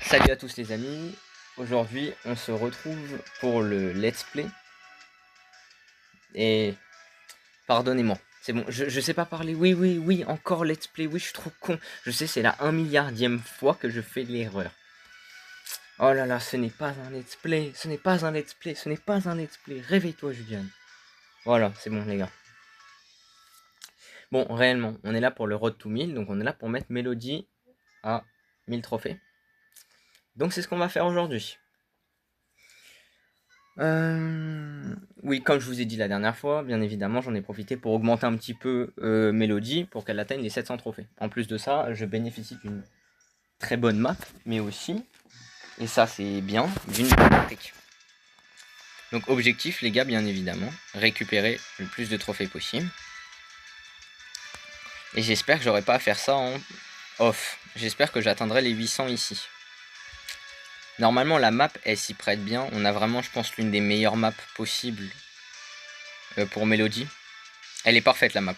Salut à tous les amis, aujourd'hui on se retrouve pour le let's play. Et pardonnez-moi, c'est bon, je sais pas parler, oui, encore let's play, oui je suis trop con. Je sais, c'est la 1 milliardième fois que je fais l'erreur. Oh là là, ce n'est pas un let's play, ce n'est pas un let's play, ce n'est pas un let's play, réveille-toi Juliane. Voilà, c'est bon les gars. Bon, réellement, on est là pour le Road to 1000, donc on est là pour mettre Mélodie à 1000 trophées. Donc c'est ce qu'on va faire aujourd'hui. Oui, comme je vous ai dit la dernière fois, bien évidemment, j'en ai profité pour augmenter un petit peu Mélodie pour qu'elle atteigne les 700 trophées. En plus de ça, je bénéficie d'une très bonne map, mais aussi, et ça c'est bien, d'une bonne tactique. Donc objectif, les gars, bien évidemment, récupérer le plus de trophées possible. Et j'espère que j'aurai pas à faire ça en off. J'espère que j'atteindrai les 800 ici. Normalement, la map, elle s'y prête bien. On a vraiment, je pense, l'une des meilleures maps possibles pour Mélodie. Elle est parfaite, la map.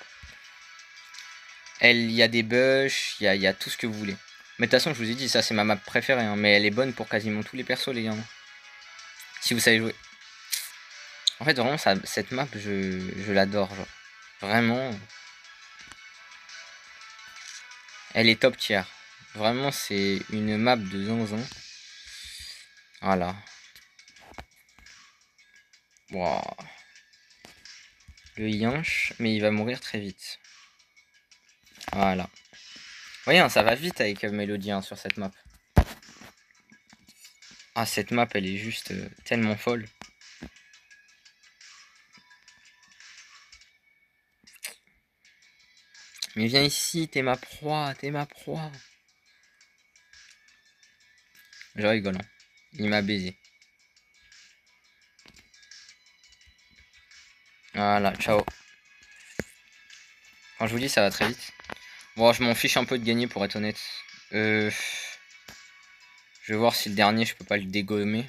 Il y a des bush, il y a tout ce que vous voulez. Mais de toute façon, je vous ai dit, ça c'est ma map préférée, hein, mais elle est bonne pour quasiment tous les persos, les gars. Si vous savez jouer. En fait, vraiment, cette map, je l'adore. Vraiment. Elle est top tier. Vraiment, c'est une map de zinzin. Voilà. Wow. Le yinche, mais il va mourir très vite. Voilà. Voyez, hein, ça va vite avec Mélodie hein, sur cette map. Ah, cette map, elle est juste tellement folle. Mais viens ici, t'es ma proie, t'es ma proie. Je rigole, hein. Il m'a baisé. Voilà, ciao. Quand je vous dis, ça va très vite. Bon, je m'en fiche un peu de gagner pour être honnête. Je vais voir si le dernier, je peux pas le dégommer.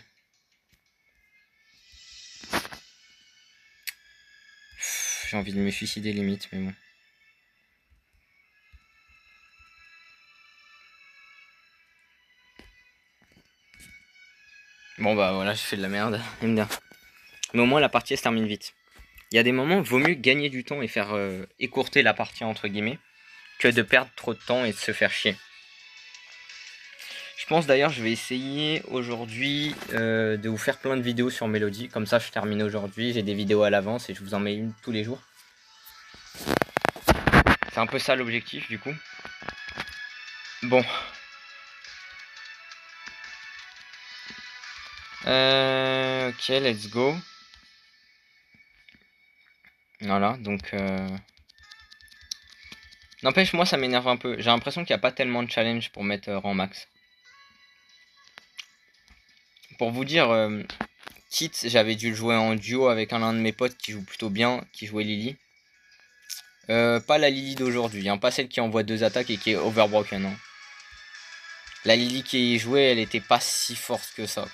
J'ai envie de me suicider limite, mais bon. Bon bah voilà, je fais de la merde. Mais au moins la partie elle se termine vite. Il y a des moments, vaut mieux gagner du temps et faire écourter la partie entre guillemets, que de perdre trop de temps et de se faire chier. Je pense d'ailleurs je vais essayer aujourd'hui de vous faire plein de vidéos sur Mélodie. Comme ça je termine aujourd'hui, j'ai des vidéos à l'avance et je vous en mets une tous les jours. C'est un peu ça l'objectif du coup. Bon. Ok, let's go. Voilà, donc... N'empêche, moi ça m'énerve un peu. J'ai l'impression qu'il n'y a pas tellement de challenge pour mettre rang max. Pour vous dire, Kit, j'avais dû le jouer en duo avec l'un de mes potes qui joue plutôt bien, qui jouait Lily. Pas la Lily d'aujourd'hui, hein, pas celle qui envoie 2 attaques et qui est overbroken. Hein. La Lily qui jouait, elle était pas si forte que ça.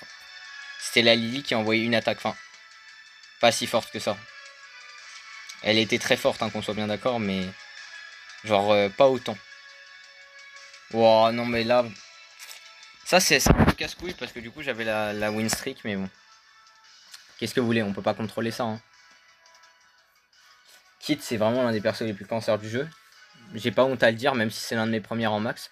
C'était la Lily qui envoyait une attaque, enfin, pas si forte que ça. Elle était très forte, hein, qu'on soit bien d'accord, mais genre pas autant. Wow, non mais là, ça c'est un peu casse-couille parce que du coup j'avais la win streak, mais bon. Qu'est-ce que vous voulez, on peut pas contrôler ça. Hein. Kit, c'est vraiment l'un des persos les plus cancers du jeu. J'ai pas honte à le dire, même si c'est l'un de mes premiers en max.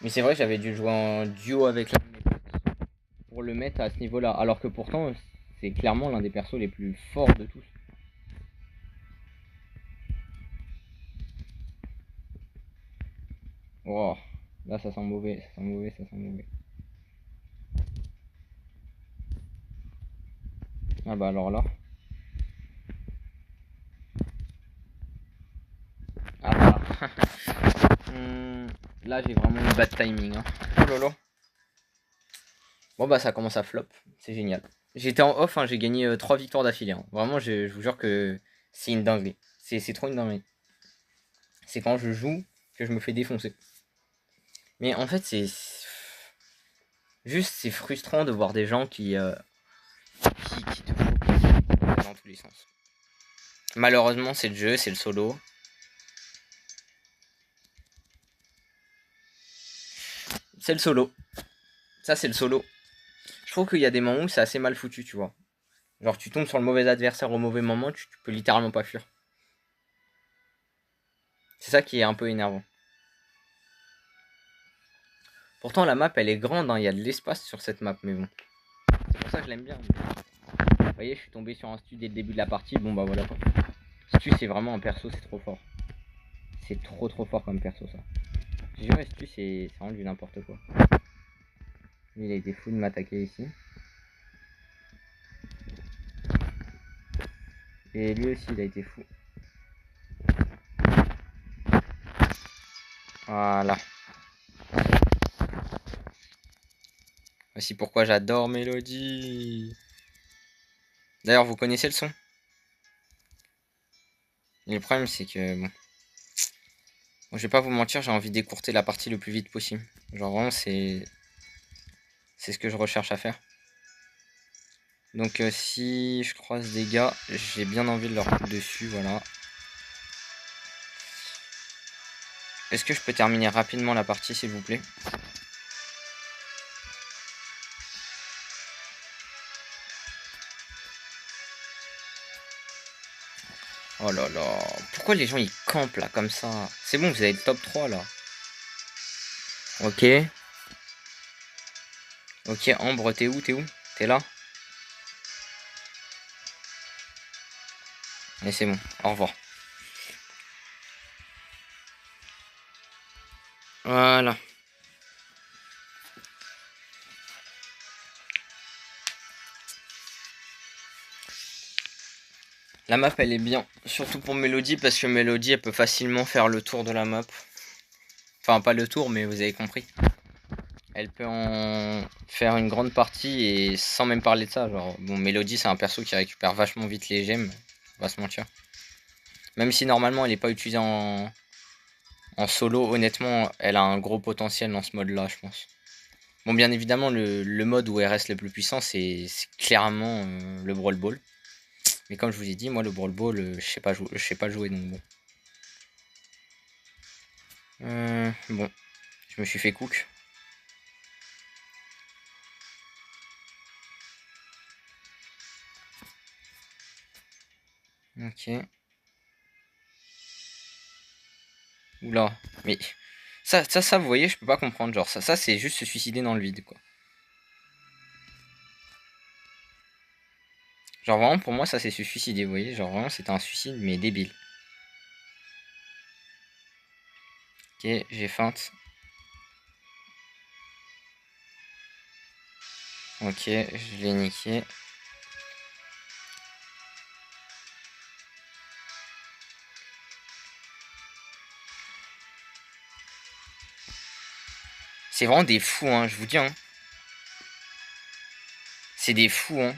Mais c'est vrai que j'avais dû jouer en duo avec l'un de mes potes pour le mettre à ce niveau-là. Alors que pourtant, c'est clairement l'un des persos les plus forts de tous. Oh, là ça sent mauvais, ça sent mauvais, ça sent mauvais. Ah bah alors là. Ah bah. Là j'ai vraiment eu bad timing. Hein. Oh lolo. Bon bah ça commence à flop, c'est génial. J'étais en off, hein, j'ai gagné 3 victoires d'affilée. Hein. Vraiment, je vous jure que c'est une dinguerie. C'est trop une dinguerie. C'est quand je joue que je me fais défoncer. Mais en fait, c'est juste c'est frustrant de voir des gens qui te focus dans tous les sens. Malheureusement, c'est le jeu, c'est le solo. c'est le solo. Ça, c'est le solo. Je trouve qu'il y a des moments où c'est assez mal foutu, tu vois. Genre, tu tombes sur le mauvais adversaire au mauvais moment, tu peux littéralement pas fuir. C'est ça qui est un peu énervant. Pourtant, la map, elle est grande, hein. Il y a de l'espace sur cette map, mais bon. C'est pour ça que je l'aime bien. Vous voyez, je suis tombé sur un Stu dès le début de la partie. Bon, bah voilà quoi. Stu, c'est vraiment un perso, c'est trop fort. C'est trop fort comme perso, ça. J'ai juré, Stu, c'est vraiment du n'importe quoi. Lui, il a été fou de m'attaquer ici. Et lui aussi, il a été fou. Voilà. Voici pourquoi j'adore Mélodie. D'ailleurs, vous connaissez le son? Et le problème, c'est que... Bon, je vais pas vous mentir, j'ai envie d'écourter la partie le plus vite possible. Genre vraiment, c'est ce que je recherche à faire. Donc si je croise des gars, j'ai bien envie de leur couper dessus, voilà. Est-ce que je peux terminer rapidement la partie, s'il vous plaît? Oh là là, pourquoi les gens ils campent là comme ça? C'est bon, vous avez le top 3 là. Ok. Ok, Ambre, t'es où? T'es là? Et c'est bon, au revoir. Voilà. La map elle est bien, surtout pour Mélodie, parce que Mélodie elle peut facilement faire le tour de la map. Enfin pas le tour, mais vous avez compris. Elle peut en faire une grande partie et sans même parler de ça. Genre, bon, Mélodie c'est un perso qui récupère vachement vite les gemmes, on va se mentir. Même si normalement elle n'est pas utilisée en solo, honnêtement elle a un gros potentiel dans ce mode là, je pense. Bon, bien évidemment le mode où elle reste le plus puissant c'est clairement le Brawl Ball. Mais comme je vous ai dit, moi le Brawl Ball, je sais pas le jouer, donc bon. Bon, je me suis fait cook. Ok. Oula, mais ça, vous voyez, je peux pas comprendre. Genre, ça c'est juste se suicider dans le vide, quoi. Genre, vraiment, pour moi, ça c'est se suicider, vous voyez. Genre, vraiment, c'était un suicide, mais débile. Ok, j'ai feinte. Ok, je l'ai niqué. C'est vraiment des fous, hein, je vous dis, hein. C'est des fous, hein.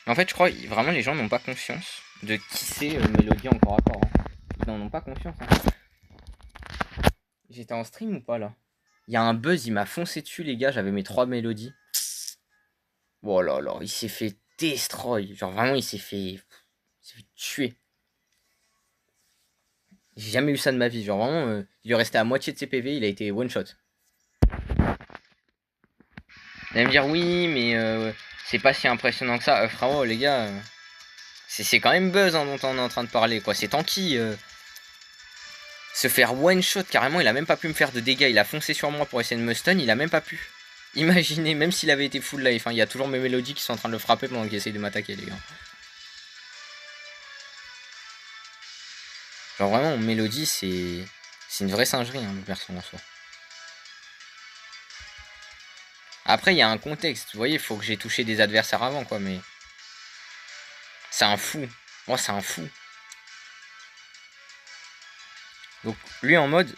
En fait, je crois vraiment les gens n'ont pas conscience de qui c'est Mélodie encore à corps. Hein. Ils n'en ont pas conscience. Hein. J'étais en stream ou pas là? Il y a un buzz, il m'a foncé dessus, les gars. J'avais mes 3 mélodies. Oh là là, il s'est fait destroy. Genre vraiment, il s'est fait tuer. J'ai jamais eu ça de ma vie. Genre vraiment, il est resté à moitié de ses PV, il a été one shot. Vous allez me dire oui, mais c'est pas si impressionnant que ça. Frérot, les gars, c'est quand même Buzz hein, dont on est en train de parler, quoi. C'est Tanky. Se faire one shot, carrément, il a même pas pu me faire de dégâts. Il a foncé sur moi pour essayer de me stun, il a même pas pu. Imaginez, même s'il avait été full life, hein, il y a toujours mes mélodies qui sont en train de le frapper pendant qu'il essaye de m'attaquer, les gars. Genre vraiment, Mélodie, c'est une vraie singerie, hein, le perso en soi. Après, il y a un contexte, vous voyez, il faut que j'ai touché des adversaires avant, quoi, mais... C'est un fou. Moi, c'est un fou. Donc, lui en mode...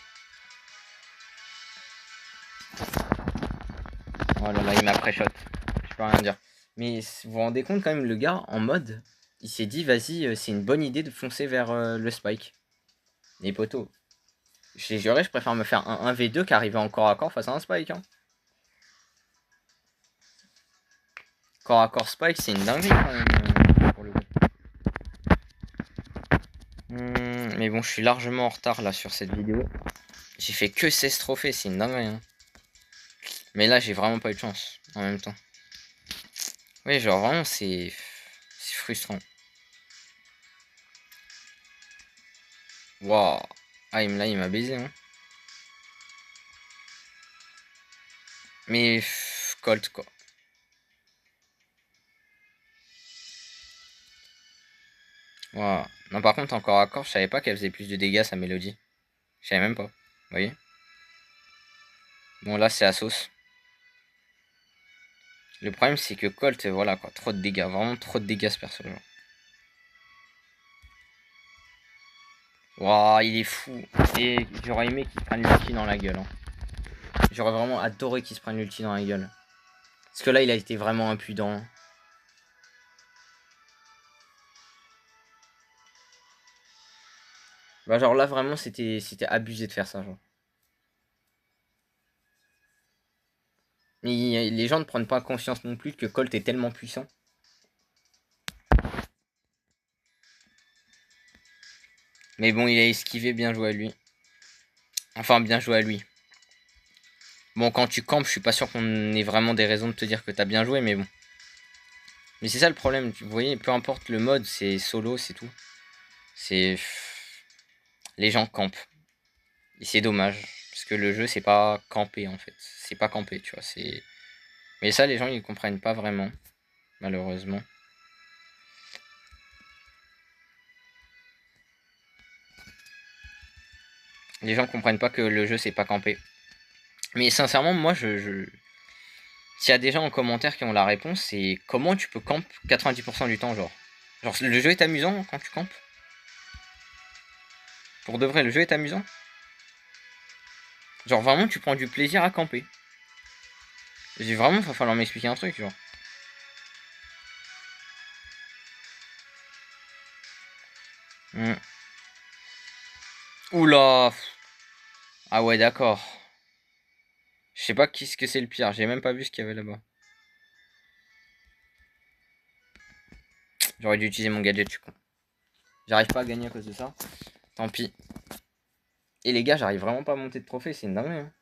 Oh là là, il m'a pré-shot. Je peux rien dire. Mais vous vous rendez compte quand même, le gars, en mode... Il s'est dit, vas-y, c'est une bonne idée de foncer vers le spike. Les poteaux. Je les juré, je préfère me faire un 1v2 qu'arriver en corps à corps face à un spike. Hein. Corps à corps spike, c'est une dinguerie quand même, pour le coup. Mais bon, je suis largement en retard là sur cette vidéo. J'ai fait que 16 trophées, c'est une dinguerie. Hein. Mais là, j'ai vraiment pas eu de chance en même temps. Oui, genre vraiment, c'est frustrant. Waouh. Ah, là, il m'a baisé, hein. Mais Colt, quoi. Waouh. Non, par contre, encore à corps, je savais pas qu'elle faisait plus de dégâts, sa Mélodie. Je savais même pas. Vous voyez. Bon, là, c'est à sauce. Le problème, c'est que Colt, voilà, quoi. Trop de dégâts. Vraiment trop de dégâts, ce perso, genre. Waouh, il est fou. Et j'aurais aimé qu'il prenne l'ulti dans la gueule, hein. J'aurais vraiment adoré qu'il se prenne l'ulti dans la gueule. Parce que là, il a été vraiment impudent. Bah, genre là, vraiment, c'était abusé de faire ça, genre. Mais les gens ne prennent pas conscience non plus que Colt est tellement puissant. Mais bon, il a esquivé, bien joué à lui. Enfin, bien joué à lui. Bon, quand tu campes, je suis pas sûr qu'on ait vraiment des raisons de te dire que t'as bien joué, mais bon. Mais c'est ça le problème, vous voyez, peu importe le mode, c'est solo, c'est tout. C'est... Les gens campent. Et c'est dommage. Parce que le jeu, c'est pas camper, en fait. C'est pas camper, tu vois, c'est... Mais ça, les gens, ils comprennent pas vraiment, malheureusement. Les gens comprennent pas que le jeu, c'est pas camper. Mais sincèrement, moi, S'il y a des gens en commentaire qui ont la réponse, c'est comment tu peux camp 90% du temps, genre. Genre, le jeu est amusant quand tu campes. Pour de vrai, le jeu est amusant. Genre, vraiment, tu prends du plaisir à camper. J'ai vraiment, va falloir m'expliquer un truc, genre. Hmm. Oula. Ah ouais, d'accord. Je sais pas qu'est-ce que c'est le pire. J'ai même pas vu ce qu'il y avait là-bas. J'aurais dû utiliser mon gadget, tu con. J'arrive pas à gagner à cause de ça. Tant pis. Et les gars, j'arrive vraiment pas à monter de trophée, c'est une dinguerie, hein.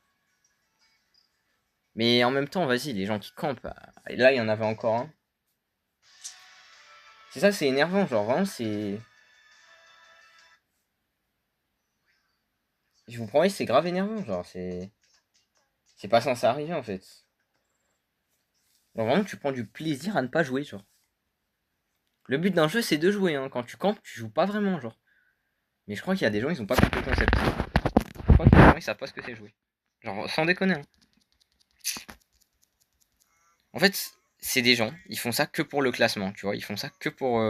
Mais en même temps, vas-y, les gens qui campent. Et là, il y en avait encore un. C'est ça, c'est énervant, genre vraiment, c'est. Je vous promets, c'est grave énervant, genre, c'est. C'est pas censé arriver en fait. Genre, vraiment, tu prends du plaisir à ne pas jouer, genre. Le but d'un jeu, c'est de jouer, hein. Quand tu campes, tu joues pas vraiment, genre. Mais je crois qu'il y a des gens, ils ont pas compris le concept. Je crois qu'il y a des gens, ils savent pas ce que c'est jouer. Genre, sans déconner, hein. En fait, c'est des gens, ils font ça que pour le classement, tu vois. Ils font ça que pour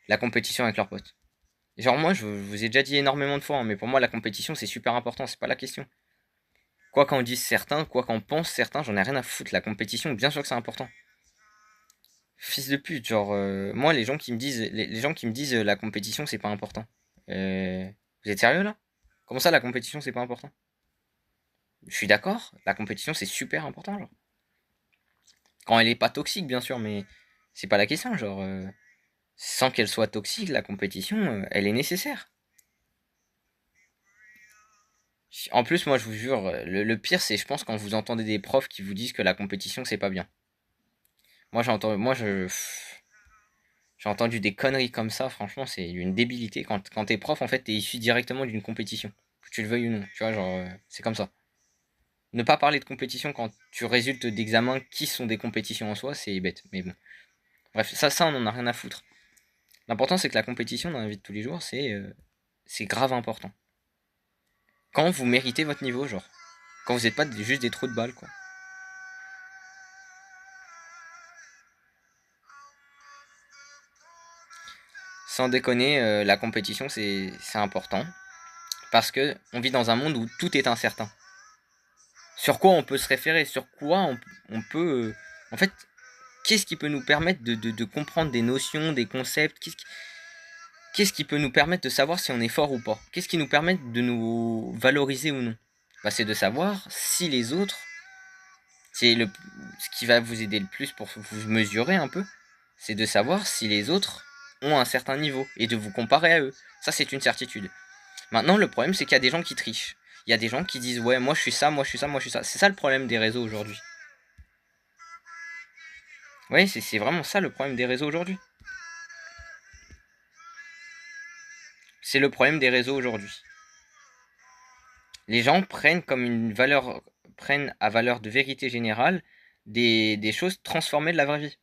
la compétition avec leurs potes. Genre, moi, je vous ai déjà dit énormément de fois, hein, mais pour moi, la compétition, c'est super important, c'est pas la question. Quoi qu'en disent certains, quoi qu'en pensent certains, j'en ai rien à foutre. La compétition, bien sûr que c'est important. Fils de pute, genre, moi, les gens qui me disent, les gens qui me disent la compétition, c'est pas important. Euh, vous êtes sérieux là? Comment ça, la compétition, c'est pas important? Je suis d'accord, la compétition, c'est super important, genre. Quand elle est pas toxique, bien sûr, mais c'est pas la question, genre. Sans qu'elle soit toxique, la compétition, elle est nécessaire. En plus, moi, je vous jure, le pire, c'est, je pense, quand vous entendez des profs qui vous disent que la compétition, c'est pas bien. J'ai entendu des conneries comme ça, franchement, c'est une débilité. Quand t'es prof, en fait, t'es issu directement d'une compétition. Que tu le veuilles ou non, tu vois, genre, c'est comme ça. Ne pas parler de compétition quand tu résultes d'examens qui sont des compétitions en soi, c'est bête, mais bon. Bref, ça, on en a rien à foutre. L'important, c'est que la compétition dans la vie de tous les jours, c'est grave important. Quand vous méritez votre niveau, genre. Quand vous n'êtes pas juste des trous de balles, quoi. Sans déconner, la compétition, c'est important. Parce que on vit dans un monde où tout est incertain. Sur quoi on peut se référer? Sur quoi on peut... en fait, qu'est-ce qui peut nous permettre de comprendre des notions, des concepts? Qu'est-ce qui peut nous permettre de savoir si on est fort ou pas? Qu'est-ce qui nous permet de nous valoriser ou non? Bah, c'est de savoir si les autres... Ce qui va vous aider le plus pour vous mesurer un peu, c'est de savoir si les autres ont un certain niveau et de vous comparer à eux. Ça, c'est une certitude. Maintenant, le problème, c'est qu'il y a des gens qui trichent. Il y a des gens qui disent ouais, moi je suis ça, moi je suis ça, moi je suis ça. C'est ça le problème des réseaux aujourd'hui. Ouais, c'est vraiment ça le problème des réseaux aujourd'hui. C'est le problème des réseaux aujourd'hui. Les gens prennent comme une valeur, prennent à valeur de vérité générale des choses transformées de la vraie vie.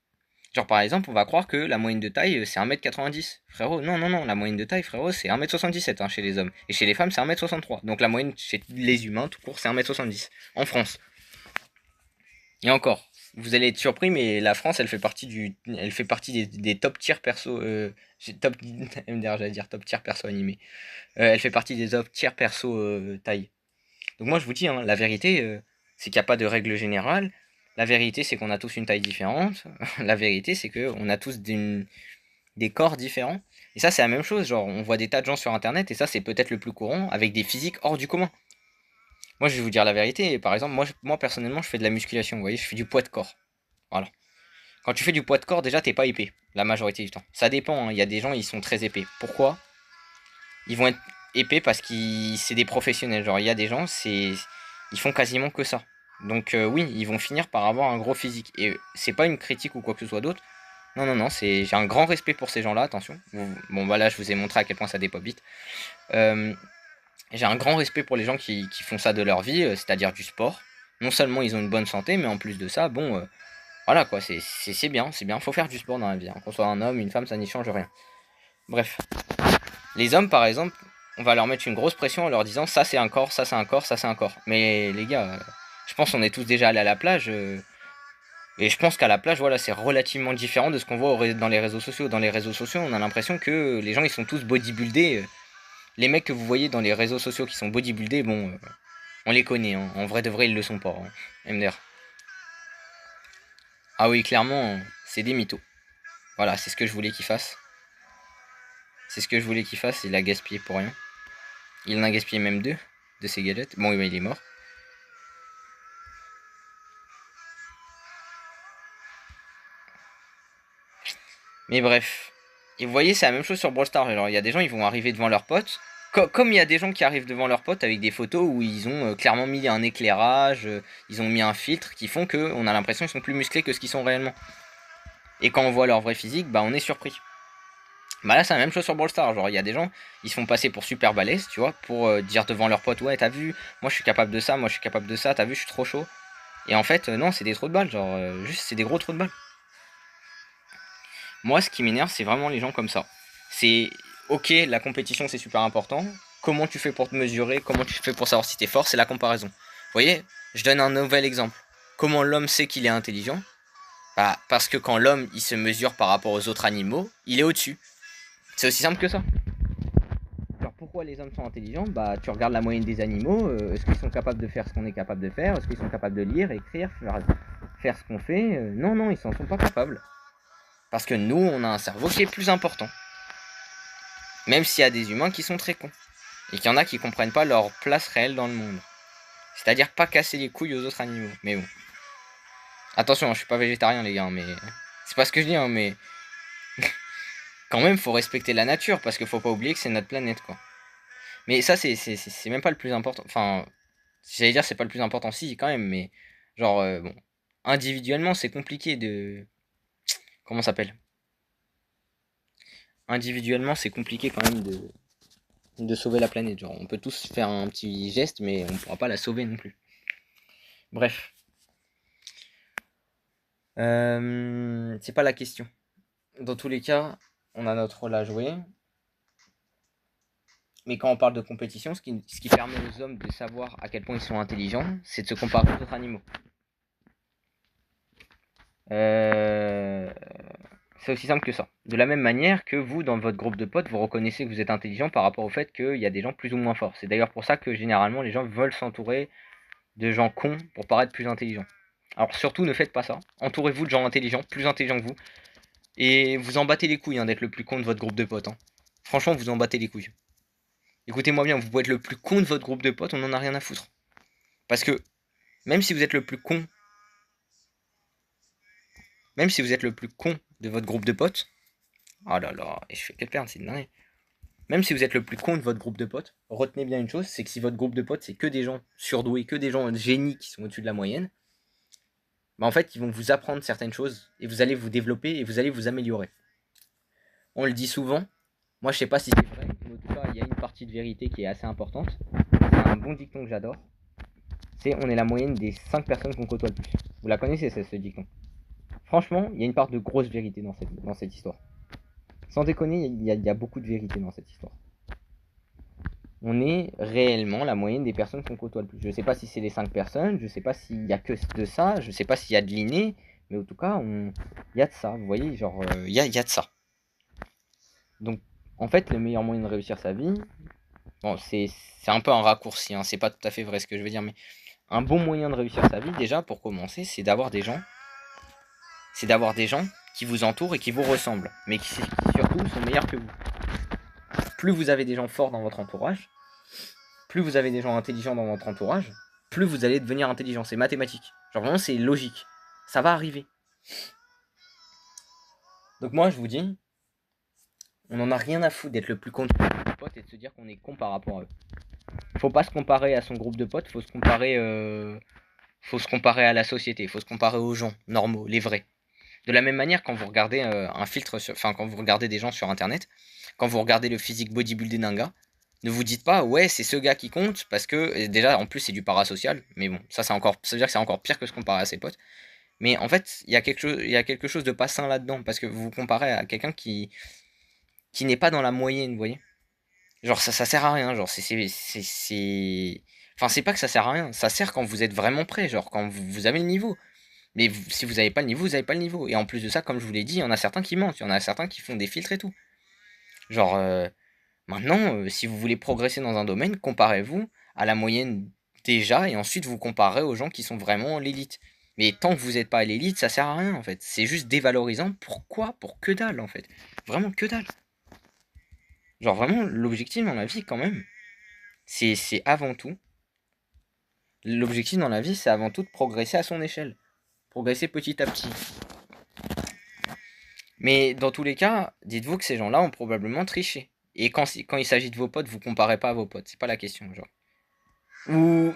Genre par exemple, on va croire que la moyenne de taille c'est 1m90. Frérot, non, non, non, la moyenne de taille, frérot, c'est 1m77 hein, chez les hommes. Et chez les femmes, c'est 1m63. Donc la moyenne chez les humains, tout court, c'est 1m70. En France. Et encore, vous allez être surpris, mais la France, elle fait partie des top tiers perso, top, j'allais dire top tiers perso animé. Elle fait partie des top tiers perso taille. Donc moi je vous dis, hein, la vérité, c'est qu'il n'y a pas de règle générale. La vérité, c'est qu'on a tous une taille différente. La vérité, c'est qu'on a tous des corps différents. Et ça, c'est la même chose. Genre, on voit des tas de gens sur Internet, et ça, c'est peut-être le plus courant, avec des physiques hors du commun. Moi, je vais vous dire la vérité. Par exemple, moi personnellement, je fais de la musculation. Vous voyez, je fais du poids de corps. Voilà. Quand tu fais du poids de corps, déjà, t'es pas épais. La majorité du temps. Ça dépend. Hein. Il y a des gens, ils sont très épais. Pourquoi? Ils vont être épais parce que c'est des professionnels. Genre, il y a des gens, ils font quasiment que ça. Donc oui, ils vont finir par avoir un gros physique. Et c'est pas une critique ou quoi que ce soit d'autre. Non, non, non, j'ai un grand respect pour ces gens-là, attention. Bon, bah là, je vous ai montré à quel point ça dépop vite. J'ai un grand respect pour les gens qui font ça de leur vie, c'est-à-dire du sport. Non seulement ils ont une bonne santé, mais en plus de ça, bon, voilà quoi, c'est bien, c'est bien. Faut faire du sport dans la vie. Hein. Qu'on soit un homme, une femme, ça n'y change rien. Bref. Les hommes, par exemple, on va leur mettre une grosse pression en leur disant ça c'est un corps, ça c'est un corps, ça c'est un corps. Mais les gars, je pense qu'on est tous déjà allés à la plage. Et je pense qu'à la plage, voilà, c'est relativement différent de ce qu'on voit dans les réseaux sociaux. Dans les réseaux sociaux, on a l'impression que les gens ils sont tous bodybuildés. Les mecs que vous voyez dans les réseaux sociaux qui sont bodybuildés, bon, on les connaît. Hein. En vrai de vrai, ils le sont pas. Hein. MDR. Ah oui, clairement, c'est des mythos. Voilà, c'est ce que je voulais qu'il fasse. C'est ce que je voulais qu'il fasse, il a gaspillé pour rien. Il en a gaspillé même deux de ses galettes. Bon, il est mort. Mais bref. Et vous voyez, c'est la même chose sur Brawl Stars. Alors, il y a des gens, ils vont arriver devant leurs potes. Comme il y a des gens qui arrivent devant leurs potes avec des photos où ils ont clairement mis un éclairage, ils ont mis un filtre qui font qu'on a l'impression qu'ils sont plus musclés que ce qu'ils sont réellement. Et quand on voit leur vrai physique, bah on est surpris. Bah là, c'est la même chose sur Brawl Stars. Genre, il y a des gens, ils se font passer pour super balèzes, tu vois, pour dire devant leurs potes, ouais, t'as vu, moi je suis capable de ça, moi je suis capable de ça, t'as vu, je suis trop chaud. Et en fait, non, c'est des trous de balles, genre, juste, c'est des gros trous de balles. Moi, ce qui m'énerve, c'est vraiment les gens comme ça. C'est ok, la compétition c'est super important. Comment tu fais pour te mesurer? Comment tu fais pour savoir si t'es fort? C'est la comparaison. Vous voyez, je donne un nouvel exemple. Comment l'homme sait qu'il est intelligent? Bah, parce que quand l'homme il se mesure par rapport aux autres animaux, il est au-dessus. C'est aussi simple que ça. Alors pourquoi les hommes sont intelligents? Bah, tu regardes la moyenne des animaux. Est-ce qu'ils sont capables de faire ce qu'on est capable de faire? Est-ce qu'ils sont capables de lire, écrire, faire ce qu'on fait? Non, non, ils s'en sont pas capables. Parce que nous, on a un cerveau qui est plus important. Même s'il y a des humains qui sont très cons. Et qu'il y en a qui comprennent pas leur place réelle dans le monde. C'est-à-dire pas casser les couilles aux autres animaux. Mais bon. Attention, je suis pas végétarien les gars, mais... C'est pas ce que je dis, hein, mais... Quand même, faut respecter la nature, parce qu'il faut pas oublier que c'est notre planète, quoi. Mais ça, c'est même pas le plus important. Enfin, j'allais dire c'est pas le plus important, si, quand même, mais... Genre, bon... Individuellement, c'est compliqué de... Comment ça s'appelle? Individuellement, c'est compliqué quand même de sauver la planète. Genre, on peut tous faire un petit geste, mais on pourra pas la sauver non plus. Bref. C'est pas la question. Dans tous les cas, on a notre rôle à jouer. Mais quand on parle de compétition, ce qui permet aux hommes de savoir à quel point ils sont intelligents, c'est de se comparer aux autres animaux. C'est aussi simple que ça. De la même manière que vous, dans votre groupe de potes, vous reconnaissez que vous êtes intelligent par rapport au fait qu'il y a des gens plus ou moins forts. C'est d'ailleurs pour ça que généralement les gens veulent s'entourer de gens cons pour paraître plus intelligents. Alors surtout, ne faites pas ça. Entourez-vous de gens intelligents, plus intelligents que vous. Et vous en battez les couilles hein, d'être le plus con de votre groupe de potes. Hein. Franchement, vous en battez les couilles. Écoutez-moi bien, vous pouvez être le plus con de votre groupe de potes, on n'en a rien à foutre. Parce que même si vous êtes le plus con, même si vous êtes le plus con de votre groupe de potes, oh là là, et je fais que perdre, c'est dingue. Même si vous êtes le plus con de votre groupe de potes, retenez bien une chose, c'est que si votre groupe de potes c'est que des gens surdoués, que des gens génies qui sont au-dessus de la moyenne, bah, en fait, ils vont vous apprendre certaines choses et vous allez vous développer et vous allez vous améliorer. On le dit souvent, moi je sais pas si c'est vrai, mais en tout cas, il y a une partie de vérité qui est assez importante. C'est un bon dicton que j'adore. C'est on est la moyenne des 5 personnes qu'on côtoie le plus. Vous la connaissez, ce dicton. Franchement, il y a une part de grosse vérité dans cette histoire. Sans déconner, il y a beaucoup de vérité dans cette histoire. On est réellement la moyenne des personnes qu'on côtoie le plus. Je ne sais pas si c'est les 5 personnes, je ne sais pas s'il y a que de ça, je ne sais pas s'il y a de l'inné, mais en tout cas, il y a de ça, vous voyez, genre, il y a de ça. Donc, en fait, le meilleur moyen de réussir sa vie, bon, c'est un peu un raccourci, hein, c'est pas tout à fait vrai ce que je veux dire, mais un bon moyen de réussir sa vie, déjà, pour commencer, c'est d'avoir des gens qui vous entourent et qui vous ressemblent, mais qui surtout sont meilleurs que vous. Plus vous avez des gens forts dans votre entourage, plus vous avez des gens intelligents dans votre entourage, plus vous allez devenir intelligent. C'est mathématique. Genre vraiment, c'est logique. Ça va arriver. Donc moi, je vous dis, on en a rien à foutre d'être le plus con de nos potes et de se dire qu'on est con par rapport à eux. Faut pas se comparer à son groupe de potes, faut se comparer à la société, faut se comparer aux gens normaux, les vrais. De la même manière, quand vous regardez quand vous regardez des gens sur internet, quand vous regardez le physique bodybuildé d'un gars, ne vous dites pas ouais c'est ce gars qui compte parce que déjà en plus c'est du parasocial, mais bon ça veut dire que c'est encore pire que se comparer à ses potes. Mais en fait il y a quelque chose de pas sain là-dedans parce que vous vous comparez à quelqu'un qui n'est pas dans la moyenne, vous voyez. Genre ça sert à rien, genre enfin c'est pas que ça sert à rien, ça sert quand vous êtes vraiment prêt, genre quand vous avez le niveau. Mais si vous n'avez pas le niveau, vous n'avez pas le niveau. Et en plus de ça, comme je vous l'ai dit, il y en a certains qui mentent, il y en a certains qui font des filtres et tout. Genre, maintenant, si vous voulez progresser dans un domaine, comparez-vous à la moyenne déjà, et ensuite vous comparez aux gens qui sont vraiment l'élite. Mais tant que vous n'êtes pas à l'élite, ça sert à rien en fait. C'est juste dévalorisant. Pourquoi? Pour que dalle en fait. Vraiment que dalle. Genre vraiment, l'objectif dans la vie quand même, c'est avant tout. L'objectif dans la vie, c'est avant tout de progresser à son échelle. Progresser petit à petit. Mais dans tous les cas, dites-vous que ces gens-là ont probablement triché. Et quand il s'agit de vos potes, vous comparez pas à vos potes. C'est pas la question, genre. Ou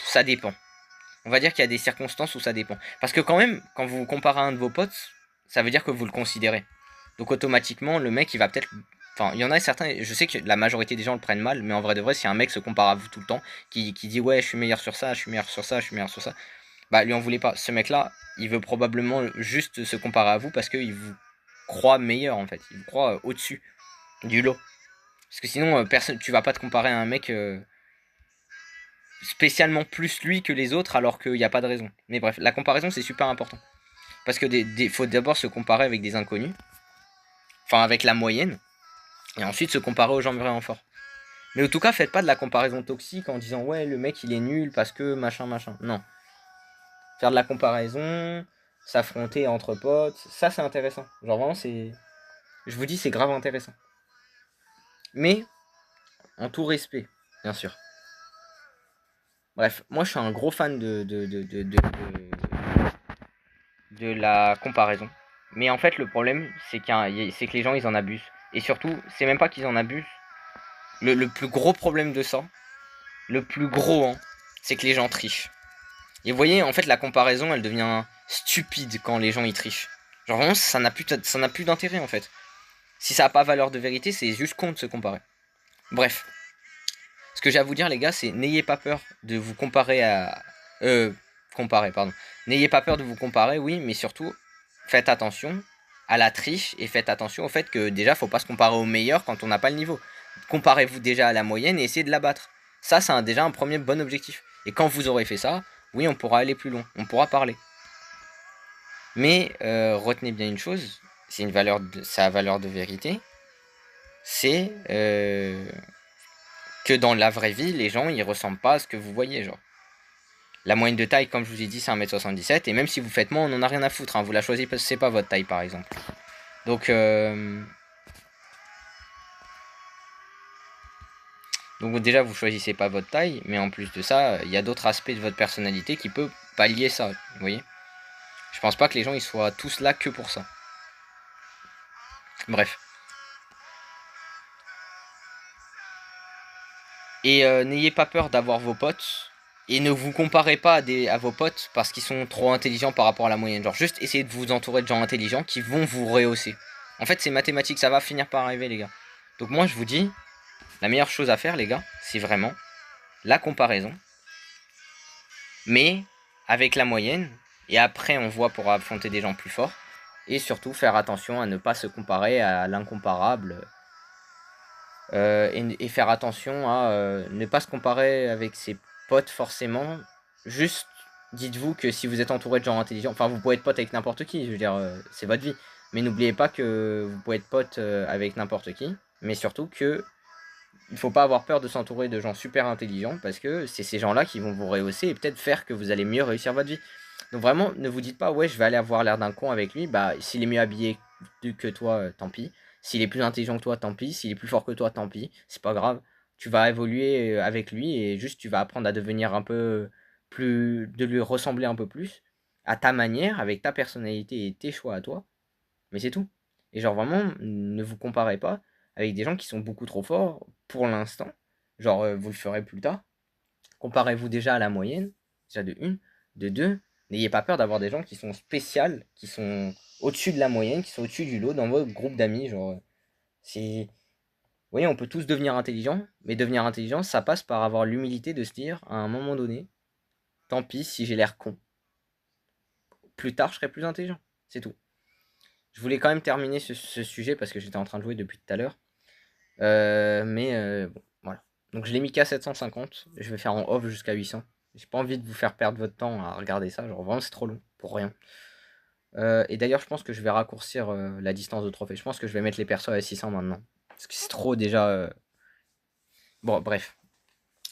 ça dépend. On va dire qu'il y a des circonstances où ça dépend. Parce que quand même, quand vous comparez à un de vos potes, ça veut dire que vous le considérez. Donc automatiquement, le mec, il va peut-être... Enfin, il y en a certains, je sais que la majorité des gens le prennent mal, mais en vrai de vrai, si un mec se compare à vous tout le temps, qui dit ouais, je suis meilleur sur ça, je suis meilleur sur ça, je suis meilleur sur ça, bah lui en voulez pas. Ce mec-là, il veut probablement juste se comparer à vous parce qu'il vous croit meilleur en fait. Il vous croit au-dessus du lot. Parce que sinon, personne, tu vas pas te comparer à un mec spécialement plus lui que les autres alors qu'il n'y a pas de raison. Mais bref, la comparaison c'est super important. Parce que faut d'abord se comparer avec des inconnus. Enfin, avec la moyenne. Et ensuite se comparer aux gens vraiment forts. Mais en tout cas, faites pas de la comparaison toxique en disant ouais, le mec il est nul parce que machin machin. Non. Faire de la comparaison, s'affronter entre potes, ça c'est intéressant. Genre vraiment, c'est. Je vous dis, c'est grave intéressant. Mais, en tout respect, bien sûr. Bref, moi je suis un gros fan de la comparaison. Mais en fait, le problème, c'est que les gens ils en abusent. Et surtout, c'est même pas qu'ils en abusent. Le plus gros problème de ça, le plus gros, hein, c'est que les gens trichent. Et vous voyez, en fait, la comparaison, elle devient stupide quand les gens y trichent. Genre vraiment, ça n'a plus d'intérêt en fait. Si ça n'a pas valeur de vérité, c'est juste con de se comparer. Bref. Ce que j'ai à vous dire, les gars, c'est n'ayez pas peur de vous comparer à. Comparer, pardon. N'ayez pas peur de vous comparer, oui, mais surtout, faites attention à la triche et faites attention au fait que déjà, faut pas se comparer au meilleur quand on n'a pas le niveau. Comparez-vous déjà à la moyenne et essayez de la battre. Ça, c'est déjà un premier bon objectif. Et quand vous aurez fait ça, oui, on pourra aller plus loin, on pourra parler. Mais retenez bien une chose, c'est sa valeur de vérité, c'est que dans la vraie vie, les gens, ils ressemblent pas à ce que vous voyez, genre. La moyenne de taille, comme je vous ai dit, c'est 1m77, et même si vous faites moins, on en a rien à foutre, hein, vous la choisissez parce que c'est pas votre taille, par exemple. Donc déjà, vous choisissez pas votre taille, mais en plus de ça, il y a d'autres aspects de votre personnalité qui peuvent pallier ça, vous voyez. Je pense pas que les gens, ils soient tous là que pour ça. Bref. Et n'ayez pas peur d'avoir vos potes, Et ne vous comparez pas à vos potes parce qu'ils sont trop intelligents par rapport à la moyenne. Genre, juste essayez de vous entourer de gens intelligents qui vont vous rehausser. En fait, c'est mathématique, ça va finir par arriver, les gars. Donc moi, je vous dis, la meilleure chose à faire, les gars, c'est vraiment la comparaison. Mais avec la moyenne. Et après, on voit pour affronter des gens plus forts. Et surtout, faire attention à ne pas se comparer à l'incomparable. Et faire attention à ne pas se comparer avec ses potes forcément. Juste, dites-vous que si vous êtes entouré de gens intelligents, enfin vous pouvez être pote avec n'importe qui, je veux dire, c'est votre vie. Mais n'oubliez pas que vous pouvez être pote avec n'importe qui. Mais surtout que il faut pas avoir peur de s'entourer de gens super intelligents parce que c'est ces gens-là qui vont vous rehausser et peut-être faire que vous allez mieux réussir votre vie. Donc vraiment, ne vous dites pas ouais, je vais aller avoir l'air d'un con avec lui. Bah, s'il est mieux habillé que toi, tant pis. S'il est plus intelligent que toi, tant pis. S'il est plus fort que toi, tant pis. C'est pas grave. Tu vas évoluer avec lui et juste tu vas apprendre à devenir un peu plus, de lui ressembler un peu plus à ta manière, avec ta personnalité et tes choix à toi. Mais c'est tout. Et genre vraiment, ne vous comparez pas avec des gens qui sont beaucoup trop forts pour l'instant. Genre, vous le ferez plus tard. Comparez-vous déjà à la moyenne, déjà de une. De deux, n'ayez pas peur d'avoir des gens qui sont spéciales, qui sont au-dessus de la moyenne, qui sont au-dessus du lot dans votre groupe d'amis. Genre, c'est. Vous voyez, on peut tous devenir intelligents, mais devenir intelligent, ça passe par avoir l'humilité de se dire, à un moment donné, tant pis si j'ai l'air con. Plus tard, je serai plus intelligent. C'est tout. Je voulais quand même terminer ce sujet parce que j'étais en train de jouer depuis tout à l'heure. Mais bon, voilà. Donc je l'ai mis qu'à 750. Je vais faire en off jusqu'à 800. J'ai pas envie de vous faire perdre votre temps à regarder ça. Genre vraiment, c'est trop long pour rien. Et d'ailleurs, je pense que je vais raccourcir la distance de trophée. Je pense que je vais mettre les persos à 600 maintenant. Parce que c'est trop déjà. Bon, bref.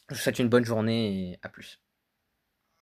Je vous souhaite une bonne journée et à plus.